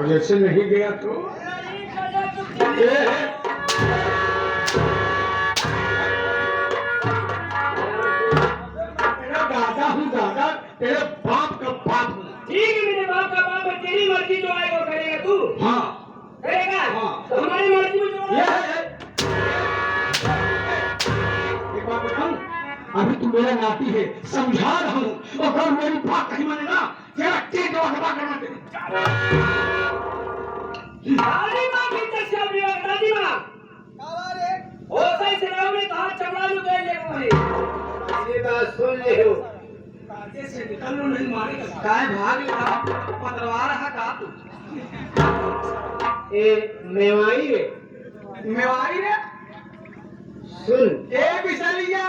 और जैसे नहीं गया तो तेरा दादा हूँ दादा, तेरे बाप का बाप हूँ। ठीक है, मेरे बाप का बाप है, तेरी मर्जी जो आएगा वो करेगा तू। हाँ करेगा? हाँ। तो हमारी मर्जी में जो ये एक बात बताऊं, अभी तू मेरा नाती है, समझा रहा हूँ, और अगर मेरी बात नहीं मानेगा तेरा टेक दबा करना तेरे। दादी माँ की तरफ अपनी बात, दादी माँ हो सही से रहो, नहीं तो हाथ चमड़ा लूं गए ले भाई। ये बात सुन ले हो। कांटे से निकल लो, नहीं मारेगा। काय भाग रहा पतरवा रहा का तू? ए मेवाई रे, मेवारी रे, सुन ए बिसलिया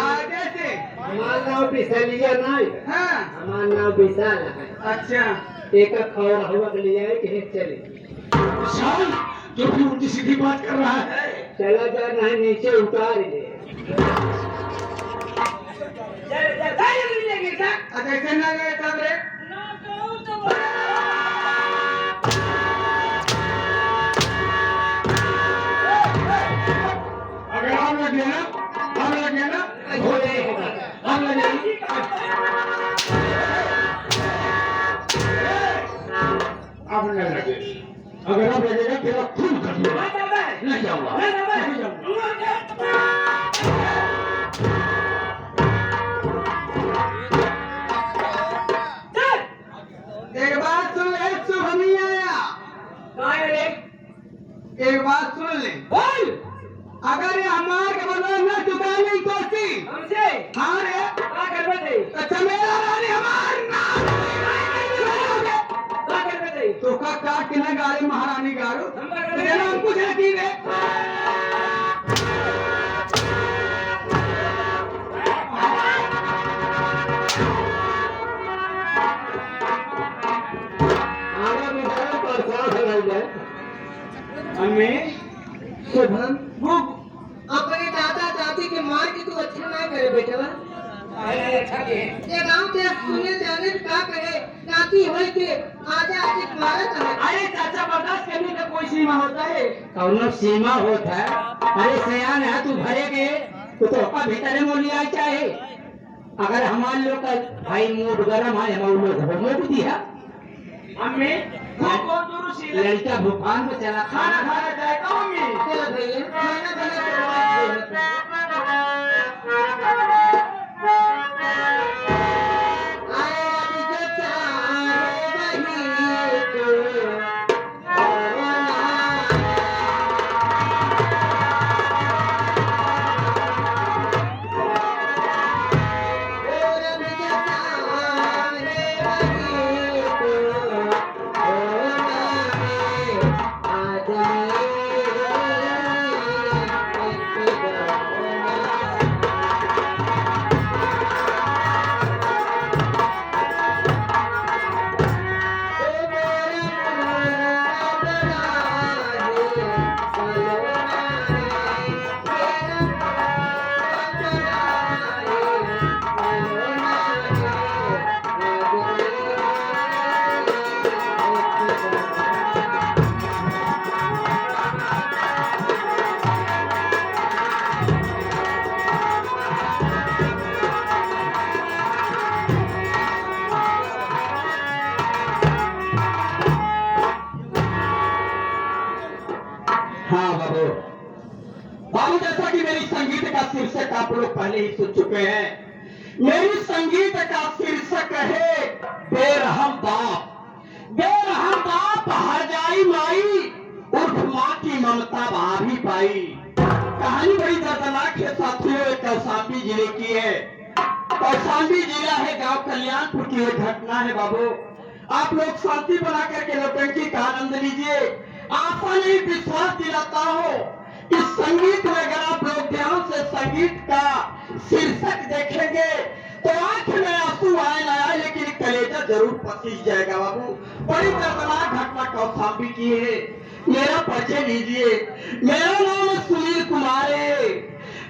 आगे से। हमार नाम बिसलिया नहीं, हाँ हमार नाम विशाल है। अच्छा, एक खौर हुआ के लिए है कि चले विशाल जो भी उल्टी सीधी बात कर रहा है। चला जा, नहीं नीचे उतार दे। कैसे ना गए तब रे? अगर हम लगे ना, हम लगे ना, हम लगे अब न लगे। अगर अब लगेगा तेरा खून कर दूंगा। नहीं जाऊंगा, नहीं जाऊंगा। एक बात सुन ले, शुभ नहीं आया। एक बात सुन ले, बोल अगर ये हमार के बदला न चुका नहीं दोस्ती, हमसे हाँ रे, क्या करवे थे? तो चमेला रानी हमार नाम क्या करवे थे? तो का काट के न गाड़ी महारानी गाड़ू हम क्या करें? तेरा नाम कुछ है की रे? आगे भी बड़ा परेशान हो जाए। अम्मी शुभम वो अपने दादा दादी के मार के तू अच्छा ना करे बेटा। अच्छा के ये गांव के सुने जाने का करे नाती होई के आजा आजे मारा था। अरे चाचा, बर्दाश्त करने का कोई सीमा होता है? कौनो सीमा होता है? अरे सयान है तू भरे के तो का भीतर में लिया चाहे। अगर हमारे लोग का भाई मूड गरम है, हम लोग मूड दिया अम्मी बहुत दूर से लड़का भूखान पे चला खाना खाना जाएगा अम्मी। चलो भैया खाना बना हाँ बाबू, बाबू जैसा कि मेरी संगीत का शीर्षक आप लोग पहले ही सुन चुके हैं। मेरी संगीत का शीर्षक है बेरहम बाप। बेरहम बाप हर जाई माई, उर्फ माँ की ममता भाभी पाई। कहानी बड़ी दर्दनाक है साथियों, एक कौशाम्बी जिले की है। कौशाम्बी जिला है, गांव कल्याणपुर की एक घटना है बाबू। आप लोग शांति बना करके नौटंकी का आनंद लीजिए। आशा नहीं विश्वास दिलाता हो, इस संगीत में अगर आप लोग ध्यान से संगीत का शीर्षक देखेंगे तो आंख में आंसू आए ना आए, लेकिन कलेजा जरूर पसीज जाएगा बाबू। बड़ी दर्दनाक घटना कौशाम्बी की है। मेरा परिचय लीजिए। मेरा नाम सुनील कुमार है।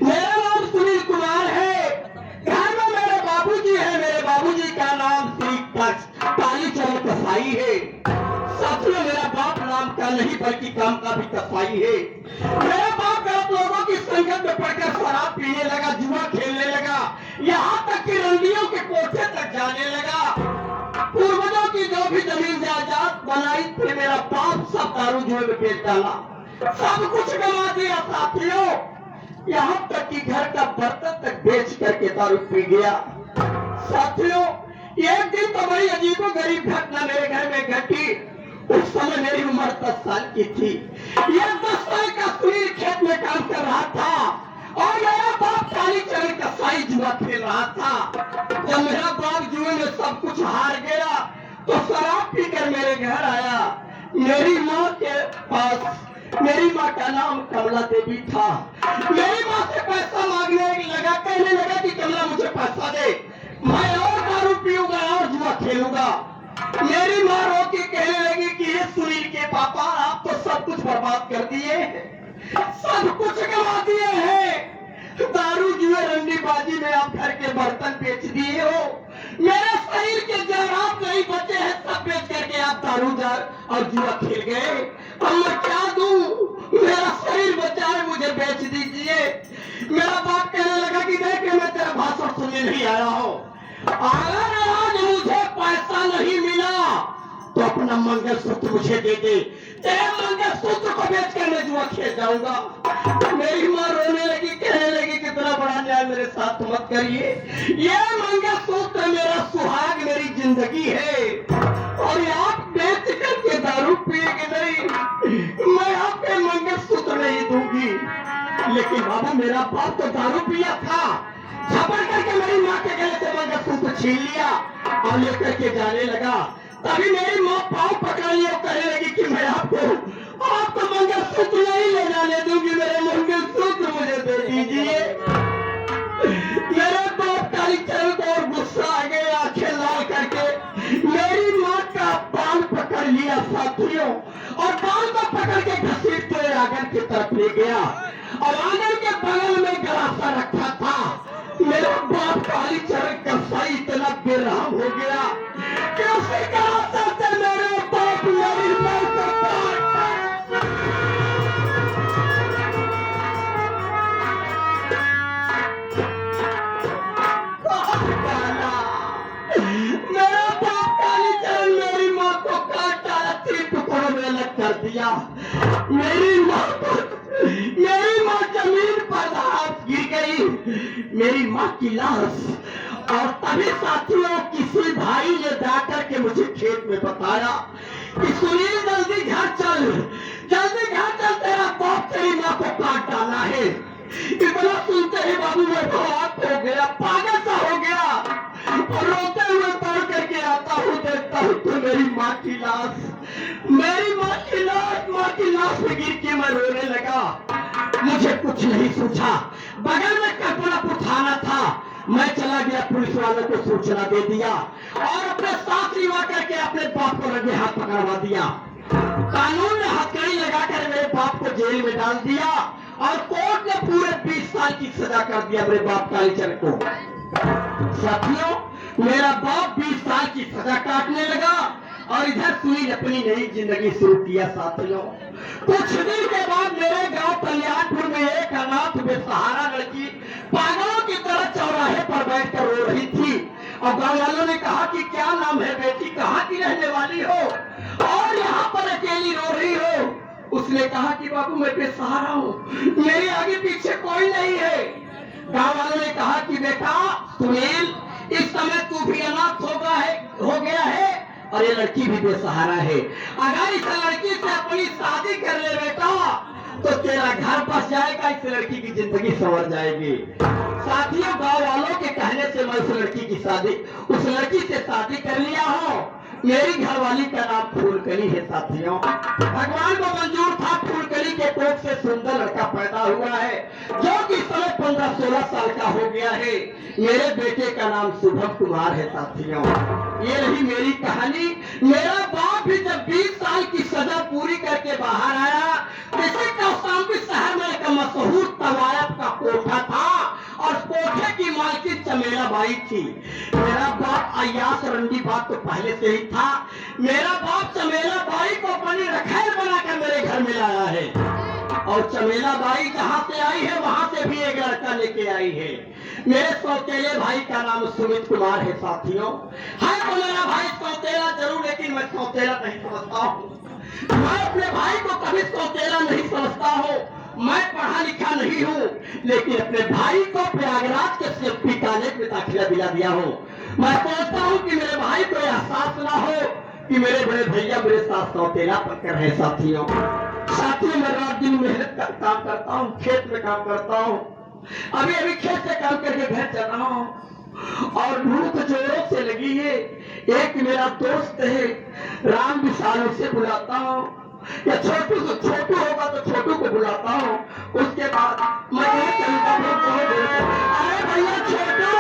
मेरा नाम सुनील कुमार है। घर में मेरे बाबूजी है। मेरे बाबूजी का नाम श्री कालीचरण कसाई है। साथियों, मेरा बाप नाम का नहीं बल्कि काम का भी कसाई है। मेरा बाप गलत लोगों की संगत में पड़कर शराब पीने लगा, जुआ खेलने लगा, यहाँ तक कि रंडियों के कोठे तक जाने लगा। पूर्वजों की जो भी जमीन जायदाद बनाई थी मेरा बाप सब दारू जुए में बेच डाला, सब कुछ गवा दिया साथियों। यहाँ तक कि घर का बर्तन तक बेच करके दारू पी गया। साथियों, एक दिन तो बड़ी अजीबो गरीब घटना मेरे घर में घटी। उस समय मेरी उम्र 10 साल की थी। यह 10 साल का सुनील खेत में काम कर रहा था और मेरा बाप काली चरण कसाई जुआ खेल रहा था। जब मेरा बाप जुए में सब कुछ हार गया तो शराब पीकर मेरे घर आया। मेरी माँ के पास, मेरी माँ का नाम कमला देवी था। मेरी माँ से पैसा मांगने लगा, कहने लगा कि कमला मुझे पैसा दे, मैं और दारू पीऊंगा और जुआ खेलूंगा। मेरी माँ रो के कहने लगी कि ये सुनील के पापा, आप तो सब कुछ बर्बाद कर दिए, सब कुछ गवा दिए हैं। दारू जुए रंडीबाजी में आप घर के बर्तन बेच दिए हो, मेरे शरीर के जवाब नहीं बचे हैं, सब बेच करके आप दारू और जुआ खेल गए। अब मैं क्या दूं? मेरा शरीर बचा है, मुझे बेच दीजिए। मेरा बाप कहने लगा कि देख, मैं तेरा भाषण सुनने नहीं आया हूँ, अगर आज मुझे पैसा नहीं मिला तो अपना मंगलसूत्र मुझे दे दे, तेरे मंगलसूत्र को बेच कर मैं जुआ खेल जाऊंगा। मेरी माँ रोने लगी, कहने लगी कितना बड़ा न्याय मेरे साथ मत करिए, ये मंगलसूत्र मेरा सुहाग, मेरी जिंदगी है और आप बेच करके दारू पिएंगे नहीं, मैं आपके मंगलसूत्र नहीं दूंगी। लेकिन बाबा, मेरा बाप तो दारू पिया था, झपट करके मेरी माँ के गले से मंगलसूत्र छीन लिया और लेकर के जाने लगा। तभी मेरी माँ पाँव पकड़ लिया और कहने लगी कि मैं आपको मंगलसूत्र नहीं ले जाने दूंगी, मेरे मंगलसूत्र मुझे दे दीजिए। मेरे बाप काली चरण को और गुस्सा आ गया, आंखें लाल करके मेरी माँ का बाल पकड़ लिया साथियों, और बाल को पकड़ के घसीटते आंगन की तरफ ले गया और आंगन के बगल में गलासा रखा था। मेरा बाप काली चरण कसाई इतना बेरहम हो गया कि उसी गलासा से मेरे बाप मेरी माँ को मेरा बाप काली चरण मेरी माँ को काट डाला, 3 टुकड़ों में अलग कर दिया। मेरी माँ जमीन पर हाथ गिर गई, मेरी माँ की लाश। और तभी साथियों किसी भाई ने जाकर के मुझे खेत में बताया कि सुनील जल्दी घर चल, तेरा बाप तेरी माँ को काट डाला है। इतना सुनते ही बाबू मैं बहुत हो गया, पागल सा हो गया और रोते हुए दौड़ करके आता हूँ, देखता हूँ तो मेरी माँ की लाश पे गिर के मैं रोने लगा। मुझे कुछ नहीं सूझा, बगल में कल्पनापुर थाना था, मैं चला गया, पुलिस वालों को सूचना दे दिया और अपने साथ लिवा करके अपने बाप को रंगे हाथ पकड़वा दिया। कानून ने हथकड़ी लगाकर मेरे बाप को जेल में डाल दिया और कोर्ट ने पूरे 20 साल की सजा कर दिया मेरे बाप कालीचरण को। साथियों, मेरा बाप 20 साल की सजा काटने लगा और इधर सुनील अपनी नई जिंदगी शुरू किया। साथियों, कुछ दिन के बाद मेरे गांव कल्याणपुर में एक अनाथ बेसहारा लड़की पागलों की तरह चौराहे पर बैठकर रो रही थी और गांव वालों ने कहा कि क्या नाम है बेटी, कहाँ की रहने वाली हो और यहाँ पर अकेली रो रही हो। उसने कहा कि बाबू मैं बेसहारा हूँ, मेरे आगे पीछे कोई नहीं है। गांव वालों ने कहा कि बेटा सुनील, इस समय तू भी अनाथ हो गया है और ये लड़की भी बेसहारा है। अगर इस लड़की से अपनी शादी कर ले बेटा तो तेरा घर बस जाएगा, इस लड़की की जिंदगी संवर जाएगी। साथियों, गांव वालों के कहने से मैं उस लड़की से शादी कर लिया हूँ। मेरी घरवाली का नाम फूलकली है। साथियों, भगवान को मंजूर था, फूलकली के कोख से सुंदर लड़का पैदा हुआ है जो कि इस समय 15-16 साल का हो गया है। मेरे बेटे का नाम शुभम कुमार है। साथियों, ये रही मेरी कहानी। मेरा बाप भी जब 20 साल की सजा पूरी करके बाहर आया, किसी कौशाम्बी शहर में एक मशहूर तवायब का कोठा था और कोठे की मालकिन चमेला बाई थी। मेरा बाप अय्यास रंडी बात तो पहले से ही था। मेरा बाप चमेला बाई को आया है, और चमेला बाई जहाँ से आई है वहां से भी एक लड़का लेके आई है। मेरे सौतेले भाई का नाम सुमित कुमार है साथियों। है तो मेरा भाई सौतेला जरूर, लेकिन मैं सौतेला नहीं समझता हूँ। मैं अपने भाई को कभी सौतेला नहीं समझता हूँ। मैं पढ़ा लिखा नहीं हूँ, लेकिन अपने भाई को प्रयागराज के सीएमपी कॉलेज में दाखिला दिला दिया हूँ। मैं सोचता हूँ कि मेरे भाई को एहसास ना हो कि मेरे बड़े भैया मेरे साथ सौतेला पकड़ है। साथियों मैं रात दिन मेहनत का काम करता हूँ, खेत में काम करता हूँ। अभी अभी खेत से काम करके घर चल रहा हूँ और भूख जोरों से लगी है। एक मेरा दोस्त है राम विशाल, उसे बुलाता हूँ, या छोटू होगा तो छोटू को बुलाता हूँ। उसके बाद मैं घर चलूंगा। अरे भैया छोटू,